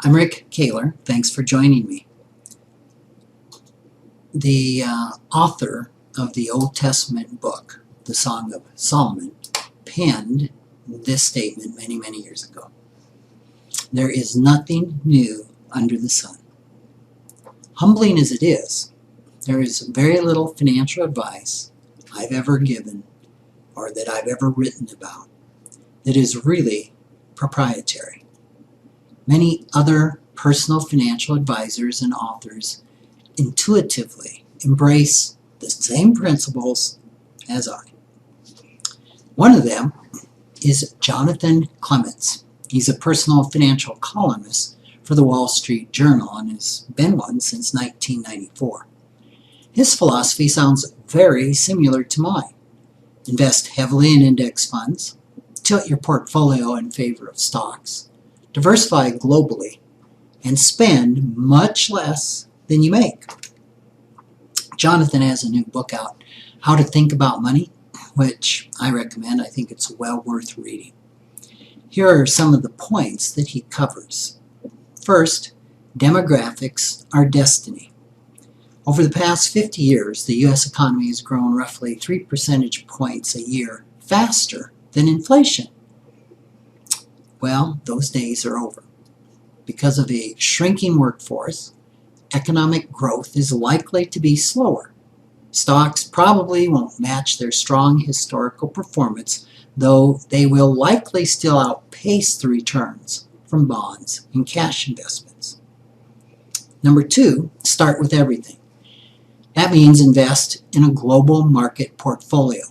I'm Rick Kaler. Thanks for joining me. The author of the Old Testament book, the Song of Solomon, penned this statement many, many years ago. There is nothing new under the sun. Humbling as it is, there is very little financial advice I've ever given or that I've ever written about that is really proprietary. Many other personal financial advisors and authors intuitively embrace the same principles as I. One of them is Jonathan Clements. He's a personal financial columnist for the Wall Street Journal and has been one since 1994. His philosophy sounds very similar to mine. Invest heavily in index funds, tilt your portfolio in favor of stocks, diversify globally, and spend much less than you make. Jonathan has a new book out, How to Think About Money, which I recommend. I think it's well worth reading. Here are some of the points that he covers. First, demographics are destiny. Over the past 50 years, the U.S. economy has grown roughly 3 percentage points a year faster than inflation. Well, those days are over. Because of a shrinking workforce, economic growth is likely to be slower. Stocks probably won't match their strong historical performance, though they will likely still outpace the returns from bonds and cash investments. Number 2, start with everything. That means invest in a global market portfolio.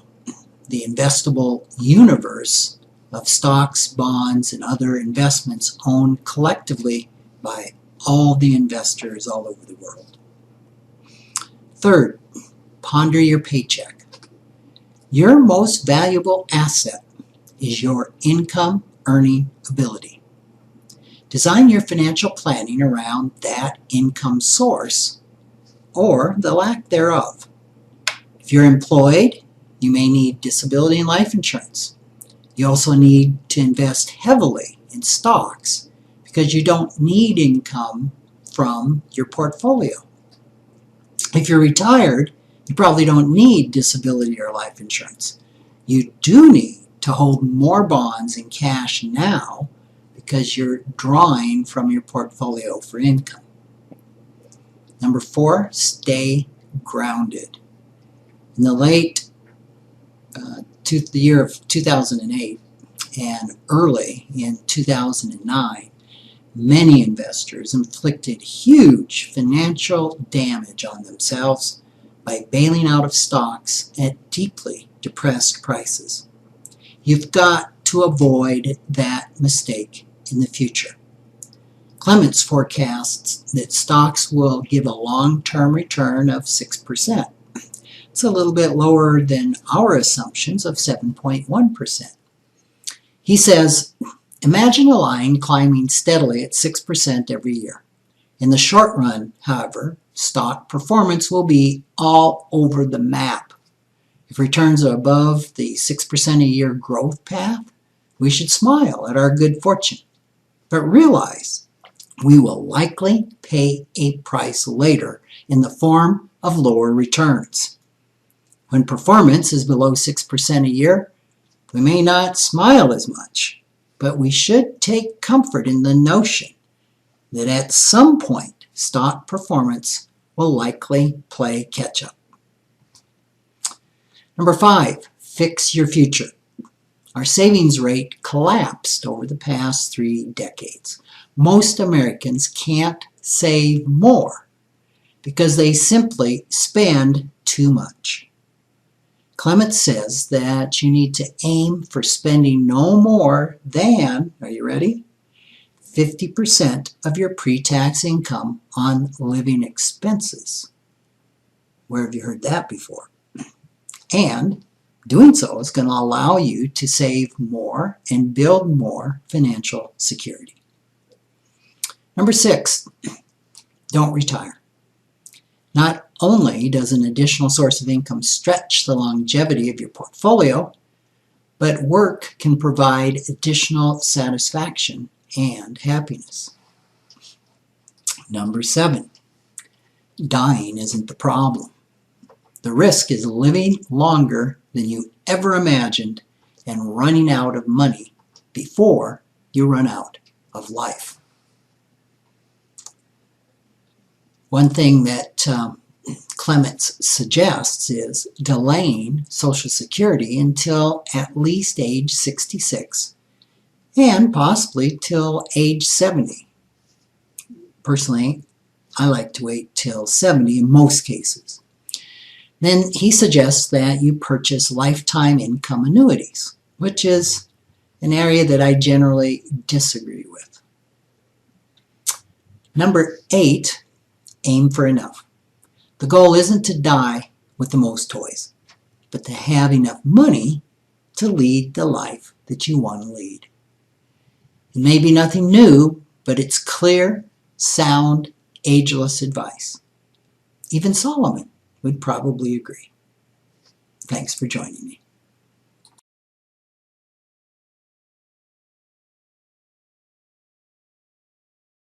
The investable universe of stocks, bonds, and other investments owned collectively by all the investors all over the world. Third, ponder your paycheck. Your most valuable asset is your income earning ability. Design your financial planning around that income source or the lack thereof. If you're employed, you may need disability and life insurance. You also need to invest heavily in stocks because you don't need income from your portfolio. If you're retired, you probably don't need disability or life insurance. You do need to hold more bonds and cash now because you're drawing from your portfolio for income. Number 4, stay grounded. In the year of 2008 and early in 2009, many investors inflicted huge financial damage on themselves by bailing out of stocks at deeply depressed prices. You've got to avoid that mistake in the future. Clements forecasts that stocks will give a long-term return of 6%. It's a little bit lower than our assumptions of 7.1%. He says, imagine a line climbing steadily at 6% every year. In the short run, however, stock performance will be all over the map. If returns are above the 6% a year growth path, we should smile at our good fortune. But realize we will likely pay a price later in the form of lower returns. When performance is below 6% a year, we may not smile as much, but we should take comfort in the notion that at some point stock performance will likely play catch-up. Number 5, fix your future. Our savings rate collapsed over the past 3 decades. Most Americans can't save more because they simply spend too much. Clements says that you need to aim for spending no more than, are you ready? 50% of your pre-tax income on living expenses. Where have you heard that before? And doing so is going to allow you to save more and build more financial security. Number 6, don't retire. Not only does an additional source of income stretch the longevity of your portfolio, but work can provide additional satisfaction and happiness. Number 7, dying isn't the problem. The risk is living longer than you ever imagined and running out of money before you run out of life. One thing that Clements suggests is delaying Social Security until at least age 66 and possibly till age 70. Personally, I like to wait till 70 in most cases. Then he suggests that you purchase lifetime income annuities, which is an area that I generally disagree with. Number 8, aim for enough. The goal isn't to die with the most toys, but to have enough money to lead the life that you want to lead. It may be nothing new, but it's clear, sound, ageless advice. Even Solomon would probably agree. Thanks for joining me.